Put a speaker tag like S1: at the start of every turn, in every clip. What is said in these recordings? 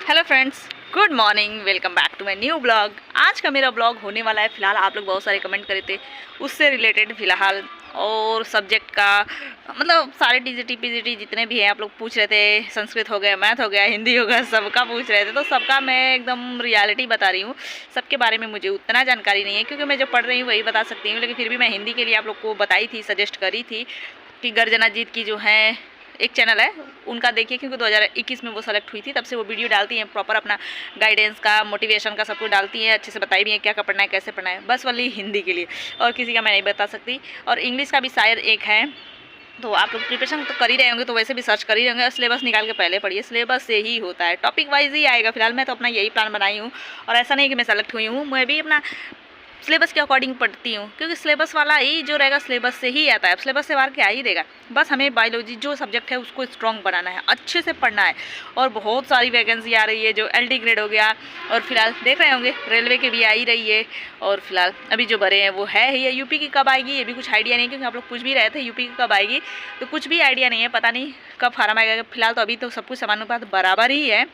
S1: Hello friends, good morning, welcome back to my new blog. आज का मेरा blog होने वाला है, फिलहाल आप लोग बहुत सारे कमेंट करे थे उससे रिलेटेड फिलहाल, और सब्जेक्ट का मतलब सारे टीजीटी पीजीटी जितने भी हैं आप लोग पूछ रहे थे। संस्कृत हो गया, मैथ हो गया, हिंदी हो गया, सबका पूछ रहे थे, तो सबका मैं एकदम रियलिटी बता रही हूँ। सबके बारे में मुझे उतना जानकारी नहीं है क्योंकि मैं जो पढ़ रही हूँ वही बता सकती हूँ, लेकिन फिर भी मैं हिंदी के लिए आप लोग को बताई थी, सजेस्ट करी थी कि गर्जना जीत की जो है एक चैनल है उनका देखिए, क्योंकि 2021 में वो सेलेक्ट हुई थी, तब से वो वीडियो डालती हैं, प्रॉपर अपना गाइडेंस का, मोटिवेशन का सब कुछ डालती हैं, अच्छे से बताई भी है क्या क्या पढ़ना है, कैसे पढ़ना है, बस वाली हिंदी के लिए, और किसी का मैं नहीं बता सकती। और इंग्लिश का भी शायद एक है, तो आप लोग प्रिपरेशन तो कर ही रहे होंगे, तो वैसे भी सर्च कर ही रहेंगे, सिलेबस निकाल के पहले पढ़िए, सिलेबस से ही होता है, टॉपिक वाइज ही आएगा। फिलहाल मैं तो अपना यही प्लान बनाई हूँ, और ऐसा नहीं कि मैं सेलेक्ट हुई हूँ, मैं भी अपना सिलेबस के अकॉर्डिंग पढ़ती हूँ, क्योंकि सिलेबस वाला ही जो रहेगा सिलेबस से ही आता है, सिलेबस से बाहर क्या ही देगा। बस हमें बायोलॉजी जो सब्जेक्ट है उसको स्ट्रॉन्ग बनाना है, अच्छे से पढ़ना है, और बहुत सारी वैकेंसी आ रही है, जो LD ग्रेड हो गया, और फिलहाल देख रहे होंगे रेलवे के भी आ ही रही है, और फिलहाल अभी जो भरे हैं वो है ही है। यूपी की कब आएगी ये भी कुछ आइडिया नहीं, क्योंकि आप लोग पूछ भी रहे थे यूपी की कब आएगी, तो कुछ भी आइडिया नहीं है, पता नहीं कब फार्म आएगा। फिलहाल तो अभी तो सब कुछ समानुपात बराबर ही है,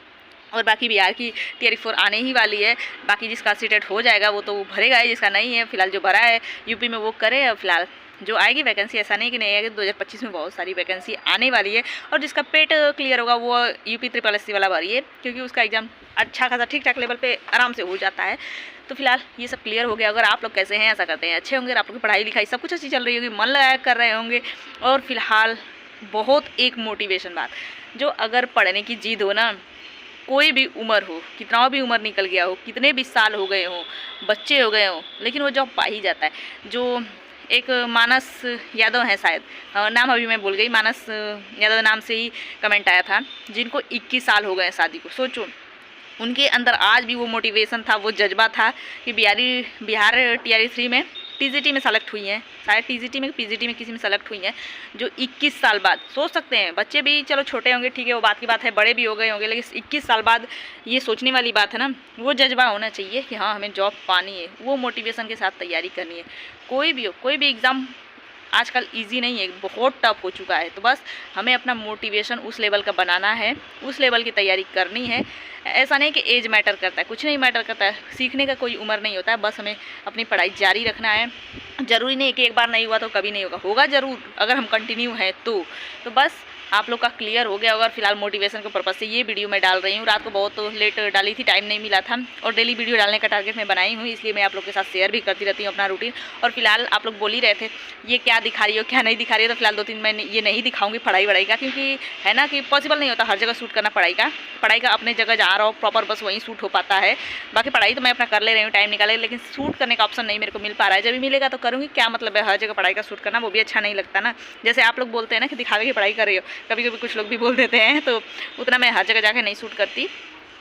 S1: और बाकी बिहार की Tier 4 आने ही वाली है। बाकी जिसका सीटेट हो जाएगा वो तो वो भरेगा ही, जिसका नहीं है फिलहाल जो भरा है यूपी में वो करे। और फिलहाल जो आएगी वैकेंसी, ऐसा नहीं कि नहीं आएगी, 2025 में बहुत सारी वैकेंसी आने वाली है, और जिसका पेट क्लियर होगा वो UP SSC वाला भरिए, क्योंकि उसका एग्जाम अच्छा खासा ठीक ठाक लेवल पे आराम से हो जाता है। तो फिलहाल ये सब क्लियर हो गया। अगर आप लोग कैसे हैं, ऐसा करते हैं, अच्छे होंगे, आप लोग की पढ़ाई लिखाई सब कुछ अच्छी चल रही होगी, मन लगाया कर रहे होंगे। और फिलहाल बहुत एक मोटिवेशन बात, जो अगर पढ़ने की जिद हो ना, कोई भी उम्र हो, कितना भी उम्र निकल गया हो, कितने भी साल हो गए हों, बच्चे हो गए हों, लेकिन वो जॉब पा ही जाता है। जो एक मानस यादव है शायद, नाम अभी मैं भूल गई, मानस यादव नाम से ही कमेंट आया था, जिनको 21 साल हो गए शादी को। सोचो उनके अंदर आज भी वो मोटिवेशन था, वो जज्बा था कि बिहार Tier 3 में TGT में सेलेक्ट हुई हैं, शायद TGT में PGT में किसी में सेलेक्ट हुई हैं, जो 21 साल बाद। सोच सकते हैं, बच्चे भी चलो छोटे होंगे, ठीक है, वो बात की बात है, बड़े भी हो गए होंगे, लेकिन 21 साल बाद ये सोचने वाली बात है ना, वो जज्बा होना चाहिए कि हाँ हमें जॉब पानी है, वो मोटिवेशन के साथ तैयारी करनी है। कोई भी हो, कोई भी एग्ज़ाम आजकल इजी नहीं है, बहुत टफ हो चुका है, तो बस हमें अपना मोटिवेशन उस लेवल का बनाना है, उस लेवल की तैयारी करनी है। ऐसा नहीं कि एज मैटर करता है, कुछ नहीं मैटर करता है, सीखने का कोई उम्र नहीं होता है, बस हमें अपनी पढ़ाई जारी रखना है। ज़रूरी नहीं कि एक बार नहीं हुआ तो कभी नहीं होगा, होगा ज़रूर अगर हम कंटिन्यू हैं तो बस आप लोग का क्लियर हो गया होगा। फिलहाल मोटिवेशन के पर्पज़ से ये वीडियो मैं डाल रही हूँ, रात को बहुत लेट डाली थी, टाइम नहीं मिला था, और डेली वीडियो डालने का टारगेट मैं बनाई हूँ, इसलिए मैं आप लोग के साथ शेयर भी करती रहती हूँ अपना रूटीन। और फिलहाल आप लोग बोल ही रहे थे ये क्या दिखा रही हो, क्या नहीं दिखा रही हो, तो फिलहाल 2-3 मैं ये नहीं दिखाऊंगी पढ़ाई का, क्योंकि है ना कि पॉसिबल नहीं होता हर जगह शूट करना पढ़ाई का अपने जगह जहाँ रहो प्रॉपर, बस वहीं शूट हो पाता है। बाकी पढ़ाई तो मैं अपना कर ले रही हूँ, टाइम निकाले, लेकिन शूट करने का ऑप्शन नहीं मेरे को मिल पा रहा है। जब भी मिलेगा तो करूँगी, क्या मतलब है हर जगह पढ़ाई का शूट करना, वो भी अच्छा नहीं लगता ना। जैसे आप लोग बोलते हैं ना कि दिखावे की पढ़ाई कर रही हो, कभी कभी कुछ लोग भी बोल देते हैं, तो उतना मैं हर जगह जाके नहीं शूट करती।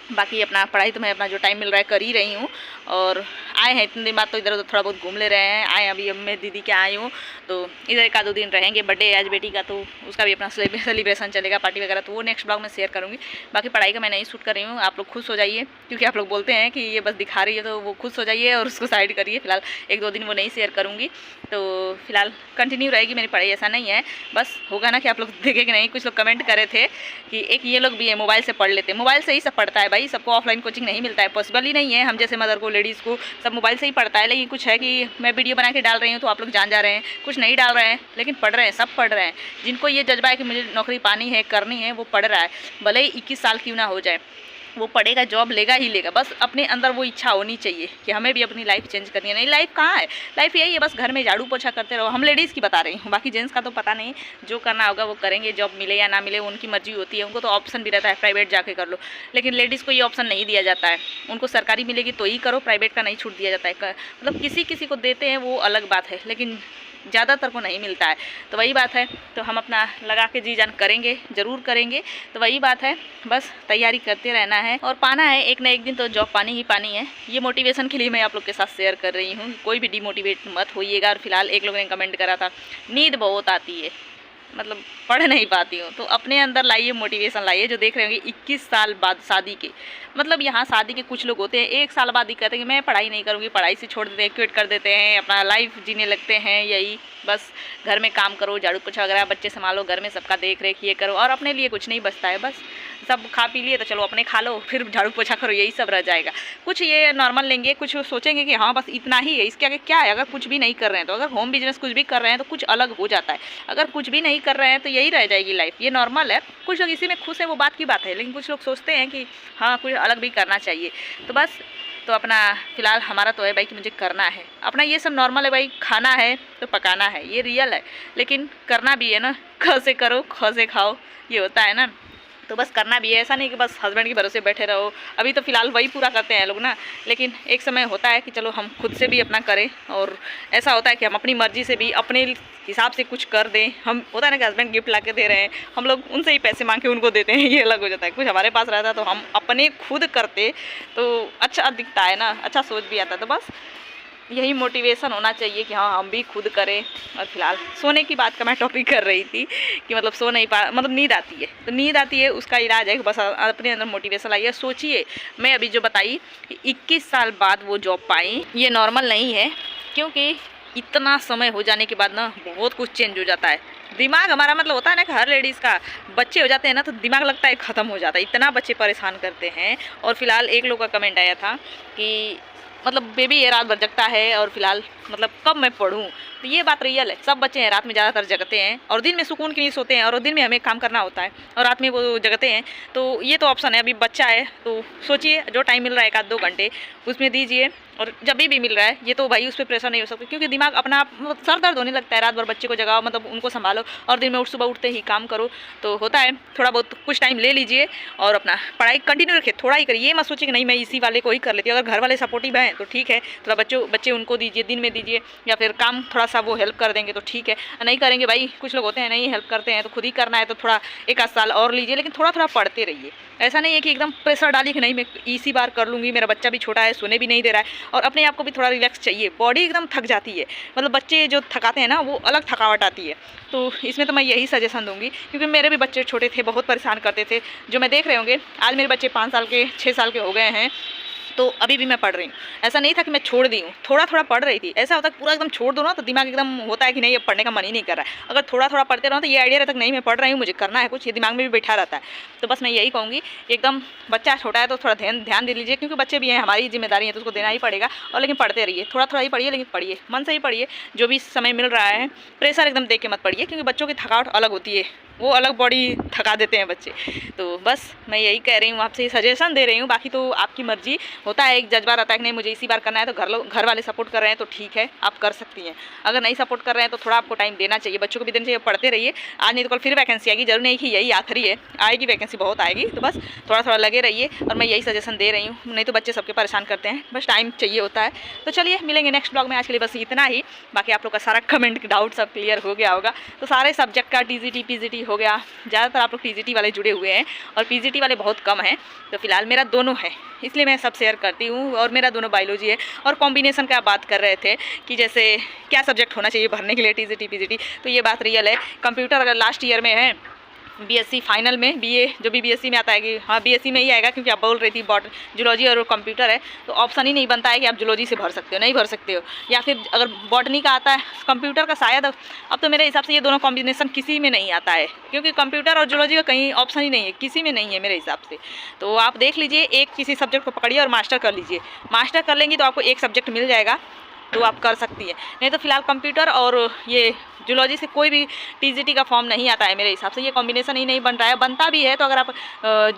S1: बाकी अपना पढ़ाई तो मैं अपना जो टाइम मिल रहा है कर ही रही हूँ। और आए हैं इतने दिन बाद, तो इधर उधर थोड़ा बहुत घूम ले रहे हैं। आए अभी मैं दीदी के आई हूँ, तो इधर 1-2 दिन रहेंगे, बर्थडे है आज बेटी का, तो उसका भी अपना सेलिब्रेशन चलेगा, पार्टी वगैरह, तो वो नेक्स्ट ब्लॉग में शेयर करूँगी। बाकी पढ़ाई का मैं नहीं शूट कर रही हूँ, आप लोग खुश हो जाइए, क्योंकि आप लोग बोलते हैं कि ये बस दिखा रही है, तो वो खुश हो जाइए और उसको साइड करिए। फिलहाल 1-2 दिन वो नहीं शेयर करूँगी, तो फिलहाल कंटिन्यू रहेगी मेरी पढ़ाई, ऐसा नहीं है। बस होगा ना कि आप लोग देखे कि नहीं, कुछ लोग कमेंट करे थे कि एक ये लोग भी है मोबाइल से पढ़ लेते हैं, मोबाइल से ही सब पढ़ता है भाई, सबको ऑफलाइन कोचिंग नहीं मिलता है, पॉसिबल ही नहीं है। हम जैसे मदर को, लेडीज़ को सब मोबाइल से ही पढ़ता है, लेकिन कुछ है कि मैं वीडियो बना के डाल रही हूँ तो आप लोग जान जा रहे हैं, कुछ नहीं डाल रहे हैं लेकिन पढ़ रहे हैं, सब पढ़ रहे हैं। जिनको ये जज्बा है कि मुझे नौकरी पानी है, करनी है, वो पढ़ रहा है, भले ही 21 साल क्यों ना हो जाए, वो पढ़ेगा, जॉब लेगा ही लेगा। बस अपने अंदर वो इच्छा होनी चाहिए कि हमें भी अपनी लाइफ चेंज करनी है। नहीं, लाइफ कहाँ है, लाइफ यही है, बस घर में झाड़ू पोछा करते रहो। हम लेडीज़ की बता रही हूँ, बाकी जेंट्स का तो पता नहीं, जो करना होगा वो करेंगे, जॉब मिले या ना मिले उनकी मर्जी होती है, उनको तो ऑप्शन भी रहता है प्राइवेट जाके कर लो, लेकिन लेडीज़ को ये ऑप्शन नहीं दिया जाता है। उनको सरकारी मिलेगी तो ही करो, प्राइवेट का नहीं छूट दिया जाता है। मतलब किसी किसी को देते हैं, वो अलग बात है, लेकिन ज़्यादातर को नहीं मिलता है, तो वही बात है। तो हम अपना लगा के जी जान करेंगे, ज़रूर करेंगे, तो वही बात है, बस तैयारी करते रहना है और पाना है, एक ना एक दिन तो जॉब पानी ही पानी है। ये मोटिवेशन के लिए मैं आप लोग के साथ शेयर कर रही हूँ, कोई भी डिमोटिवेट मत होइएगा। और फिलहाल एक लोग ने कमेंट करा था नींद बहुत आती है, मतलब पढ़ नहीं पाती हूँ, तो अपने अंदर लाइए, मोटिवेशन लाइए। जो देख रहे होंगे 21 साल बाद शादी के, मतलब यहाँ शादी के कुछ लोग होते हैं 1 साल बाद ही कहते हैं कि मैं पढ़ाई नहीं करूँगी, पढ़ाई से छोड़ देते हैं, क्विट कर देते हैं, अपना लाइफ जीने लगते हैं। यही बस घर में काम करो, झाड़ू पोछा वगैरह, बच्चे संभालो, घर में सबका देख रेख ये करो, और अपने लिए कुछ नहीं बचता है। बस सब खा पी लिए तो चलो अपने खा लो, फिर झाड़ू पोछा करो, यही सब रह जाएगा। कुछ ये नॉर्मल लेंगे, कुछ सोचेंगे कि हाँ बस इतना ही है, इसके आगे क्या है। अगर कुछ भी नहीं कर रहे हैं तो, अगर होम बिजनेस कुछ भी कर रहे हैं तो कुछ अलग हो जाता है। अगर कुछ भी नहीं कर रहे हैं तो यही रह जाएगी लाइफ, ये नॉर्मल है। कुछ लोग इसी में खुश है, वो बात की बात है, लेकिन कुछ लोग सोचते हैं कि हाँ कुछ अलग भी करना चाहिए। तो बस तो अपना फ़िलहाल हमारा तो है भाई कि मुझे करना है अपना, ये सब नॉर्मल है भाई, खाना है तो पकाना है, ये रियल है, लेकिन करना भी है ना। ख से करो ख से खाओ, ये होता है ना। तो बस करना भी है, ऐसा नहीं कि बस हस्बैंड के भरोसे बैठे रहो। अभी तो फ़िलहाल वही पूरा करते हैं लोग ना, लेकिन एक समय होता है कि चलो हम खुद से भी अपना करें। और ऐसा होता है कि हम अपनी मर्ज़ी से भी अपने हिसाब से कुछ कर दें। हम होता है ना कि हस्बैंड गिफ्ट ला के दे रहे हैं, हम लोग उनसे ही पैसे मांग के उनको देते हैं, ये अलग हो जाता है। कुछ हमारे पास रहता तो हम अपने खुद करते तो अच्छा दिखता है ना, अच्छा सोच भी आता है। तो बस यही मोटिवेशन होना चाहिए कि हाँ हम भी खुद करें। और फिलहाल सोने की बात का मैं टॉपिक कर रही थी कि मतलब सो नहीं पा, मतलब नींद आती है, तो नींद आती है उसका इलाज है कि बस अपने अंदर मोटिवेशन लाइए। सोचिए मैं अभी जो बताई 21 साल बाद वो जॉब पाई, ये नॉर्मल नहीं है, क्योंकि इतना समय हो जाने के बाद ना बहुत कुछ चेंज हो जाता है। दिमाग हमारा मतलब होता है ना कि हर लेडीज़ का बच्चे हो जाते हैं ना तो दिमाग लगता है ख़त्म हो जाता है, इतना बच्चे परेशान करते हैं। और फिलहाल एक लोग का कमेंट आया था कि मतलब बेबी ये रात भर जगता है और फिलहाल मतलब कब मैं पढ़ूं। तो ये बात रियल है, सब बच्चे हैं रात में ज़्यादातर जगते हैं और दिन में सुकून के लिए सोते हैं, और दिन में हमें काम करना होता है और रात में वो जगते हैं। तो ये तो ऑप्शन है, अभी बच्चा है तो सोचिए जो टाइम मिल रहा है 1-2 घंटे उसमें दीजिए, और जब भी मिल रहा है ये तो भाई उस पर प्रेशर नहीं हो सकता, क्योंकि दिमाग अपना आप सर दर्द होने लगता है। रात भर बच्चे को जगाओ, मतलब उनको संभालो, और दिन में सुबह उठते ही काम करो। तो होता है थोड़ा बहुत कुछ टाइम ले लीजिए और अपना पढ़ाई कंटिन्यू रखिए, थोड़ा ही करिए। ये मत सोचिए कि नहीं मैं इसी वाले को ही कर लेती हूँ। अगर घर वाले सपोर्टिव हैं तो ठीक है, थोड़ा बच्चे उनको दीजिए, दिन में दीजिए, या फिर काम थोड़ा सा वो हेल्प कर देंगे तो ठीक है। नहीं करेंगे भाई, कुछ लोग होते हैं नहीं हेल्प करते हैं, तो खुद ही करना है तो थोड़ा 1-8 साल और लीजिए, लेकिन थोड़ा थोड़ा पढ़ते रहिए। ऐसा नहीं है कि एकदम प्रेशर डालिए कि नहीं मैं इसी बार कर लूँगी, मेरा बच्चा भी छोटा है, सोने भी नहीं दे रहा है, और अपने आप को भी थोड़ा रिलैक्स चाहिए। बॉडी एकदम थक जाती है, मतलब बच्चे जो थकाते हैं ना वो अलग थकावट आती है। तो इसमें तो मैं यही सजेशन दूंगी, क्योंकि मेरे भी बच्चे छोटे थे, बहुत परेशान करते थे, जो मैं देख रहे होंगे। आज मेरे बच्चे 5 साल के 6 साल के हो गए हैं, तो अभी भी मैं पढ़ रही हूँ। ऐसा नहीं था कि मैं छोड़ दी हूँ, थोड़ा थोड़ा पढ़ रही थी। ऐसा होता है पूरा एकदम छोड़ दो ना तो दिमाग एकदम होता है कि नहीं अब पढ़ने का मन ही नहीं कर रहा है। अगर थोड़ा थोड़ा पढ़ते रहो तो ये आइडिया रहता है कि नहीं मैं पढ़ रही हूँ, मुझे करना है कुछ, ये दिमाग में भी बैठा रहता है। तो बस मैं यही कहूँगी, एकदम बच्चा छोटा है तो थोड़ा ध्यान दे लीजिए, क्योंकि बच्चे भी हैं, हमारी जिम्मेदारी है तो उसको देना ही पड़ेगा। और लेकिन पढ़ते रहिए, थोड़ा थोड़ा ही पढ़िए, लेकिन पढ़िए मन से ही पढ़िए। जो भी समय मिल रहा है प्रेशर एकदम देख के मत पढ़िए, क्योंकि बच्चों की थकावट अलग होती है, वो अलग बॉडी थका देते हैं बच्चे। तो बस मैं यही कह रही हूँ, आपसे सजेशन दे रही हूँ, बाकी तो आपकी मर्जी। होता है एक जज्बा रहता है कि नहीं मुझे इसी बार करना है, तो घर वाले सपोर्ट कर रहे हैं तो ठीक है आप कर सकती हैं। अगर नहीं सपोर्ट कर रहे हैं तो थोड़ा आपको टाइम देना चाहिए, बच्चों को भी देना चाहिए। पढ़ते रहिए, आज नहीं तो कल फिर वैकेंसी आएगी, जरूर नहीं कि यही आखिरी है, आएगी वैकेंसी बहुत आएगी। तो बस थोड़ा थोड़ा लगे रहिए, और मैं यही सजेशन दे रही हूँ, नहीं तो बच्चे सबके परेशान करते हैं, बस टाइम चाहिए होता है। तो चलिए मिलेंगे नेक्स्ट ब्लॉग में, आज के लिए बस इतना ही। बाकी आप लोग का सारा कमेंट डाउट सब क्लियर हो गया होगा। तो सारे सब्जेक्ट का टीजीटी पीजीटी हो गया, ज़्यादातर आप लोग टीजीटी वाले जुड़े हुए हैं और पीजीटी वाले बहुत कम हैं। तो फिलहाल मेरा दोनों है, इसलिए मैं सब शेयर करती हूँ, और मेरा दोनों बायोलॉजी है। और कॉम्बिनेशन का आप बात कर रहे थे कि जैसे क्या सब्जेक्ट होना चाहिए भरने के लिए टीजीटी पीजीटी, तो ये बात रियल है। कंप्यूटर अगर लास्ट ईयर में है, बीएससी फाइनल में, बीए जो भी बीएससी में आता है कि हाँ बीएससी में ही आएगा, क्योंकि आप बोल रही थी जूलॉजी और कंप्यूटर है, तो ऑप्शन ही नहीं बनता है कि आप जूलॉजी से भर सकते हो, नहीं भर सकते हो। या फिर अगर बॉटनी का आता है, कंप्यूटर का शायद अब तो मेरे हिसाब से ये दोनों कॉम्बिनेशन किसी में नहीं आता है, क्योंकि कंप्यूटर और जूलॉजी का कहीं ऑप्शन ही नहीं है, किसी में नहीं है मेरे हिसाब से। तो आप देख लीजिए, एक किसी सब्जेक्ट को पकड़िए और मास्टर कर लीजिए। मास्टर कर लेंगी तो आपको एक सब्जेक्ट मिल जाएगा, तो आप कर सकती है। नहीं तो फिलहाल कंप्यूटर और ये जूलॉजी से कोई भी टीजीटी का फॉर्म नहीं आता है मेरे हिसाब से, ये कॉम्बिनेशन ही नहीं बन रहा है। बनता भी है तो अगर आप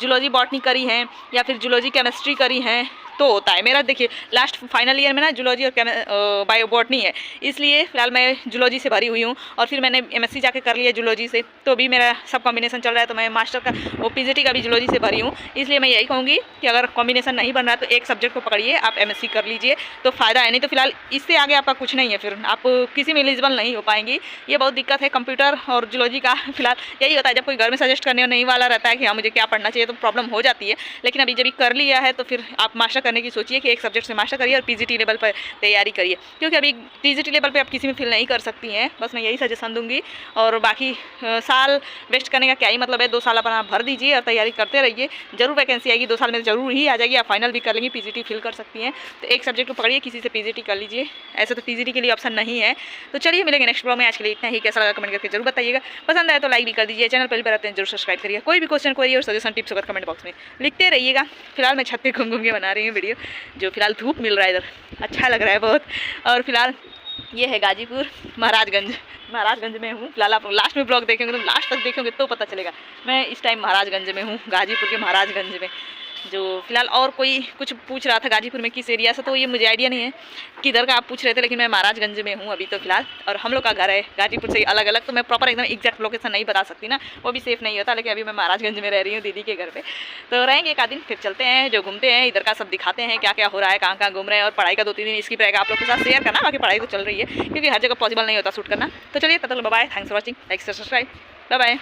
S1: जूलॉजी बॉटनी करी हैं या फिर जूलॉजी केमिस्ट्री करी हैं तो होता है। मेरा देखिए लास्ट फाइनल ईयर में ना जूलॉजी और बायो बॉटनी है, इसलिए फिलहाल मैं जूलॉजी से भरी हुई हूँ, और फिर मैंने एमएससी जाके कर लिया जूलॉजी से, तो भी मेरा सब कॉम्बिनेशन चल रहा है। तो मैं मास्टर का वो पीजीटी का भी जूलॉजी से भरी हूँ, इसलिए मैं यही कहूँगी कि अगर कॉम्बिनेशन नहीं बन रहा है तो एक सब्जेक्ट को पकड़िए, आप एमएससी कर लीजिए तो फ़ायदा है। नहीं तो फिलहाल इससे आगे आपका कुछ नहीं है, फिर आप किसी में एलिजिबल नहीं हो पाएंगी। ये बहुत दिक्कत है कंप्यूटर और जूलॉजी का। फिलहाल यही होता है, जब कोई घर में सजेस्ट करने नहीं वाला रहता है कि हाँ मुझे क्या पढ़ना चाहिए, तो प्रॉब्लम हो जाती है। लेकिन अभी जब कर लिया है तो फिर आप मास्टर करने की सोचिए कि एक सब्जेक्ट से मास्टर करिए और पीजीटी लेवल पर तैयारी करिए, क्योंकि अभी पीजीटी लेवल पे आप किसी में फिल नहीं कर सकती हैं। बस मैं यही सजेशन दूंगी। और बाकी साल वेस्ट करने का क्या ही मतलब है, 2 साल अपना भर दीजिए और तैयारी करते रहिए। जरूर वैकेंसी आएगी, 2 साल में जरूर ही आ जाएगी। आप फाइनल भी कर लेंगी, पीजीटी फिल कर सकती हैं। तो एक सब्जेक्ट को पकड़िए, किसी से पीजीटी कर लीजिए। ऐसे तो पीजीटी के लिए ऑप्शन नहीं है। तो चलिए मिलेंगे नेक्स्ट ब्लॉग में। आज के लिए इतना ही। कैसा लगा कमेंट करके जरूर बताइएगा। पसंद आए तो लाइक भी कर दीजिए। चैनल पहले पर आते हैं जरूर सब्सक्राइब करिए। कोई भी क्वेश्चन क्वेरी और सजेशन टिप्स होगा कमेंट बॉक्स में लिखते रहिएगा। फिलहाल मैं छत पे घूम घूम के बना रही हूँ वीडियो, जो फिलहाल धूप मिल रहा है इधर, अच्छा लग रहा है बहुत। और फिलहाल ये है गाजीपुर महाराजगंज में हूँ फिलहाल। आप लास्ट में ब्लॉग देखेंगे तो लास्ट तक देखेंगे तो पता चलेगा। मैं इस टाइम महाराजगंज में हूँ, गाजीपुर के महाराजगंज में। जो फिलहाल और कोई कुछ पूछ रहा था गाजीपुर में किस एरिया से, तो ये मुझे आइडिया नहीं है किधर का आप पूछ रहे थे, लेकिन मैं महाराजगंज में हूँ अभी तो फिलहाल। और हम लोग का घर है गाजीपुर से अलग अलग, तो मैं प्रॉपर एकदम एग्जैक्ट लोकेशन नहीं बता सकती ना, वो भी सेफ़ नहीं होता। लेकिन अभी मैं महाराजगंज में रह रही हूँ दीदी के घर पे। तो रहेंगे एक आध दिन, फिर चलते हैं, जो घूमते हैं इधर का सब दिखाते हैं क्या क्या हो रहा है, कहाँ कहाँ घूम रहे हैं। और पढ़ाई का 2-3 दिन इसकी रहेगा आप लोग के साथ शेयर करना। बाकी पढ़ाई तो चल रही है, क्योंकि हर जगह पॉसिबल नहीं होता शूट करना। तो चलिए तब तक bye, thanks for watching, like subscribe, bye bye.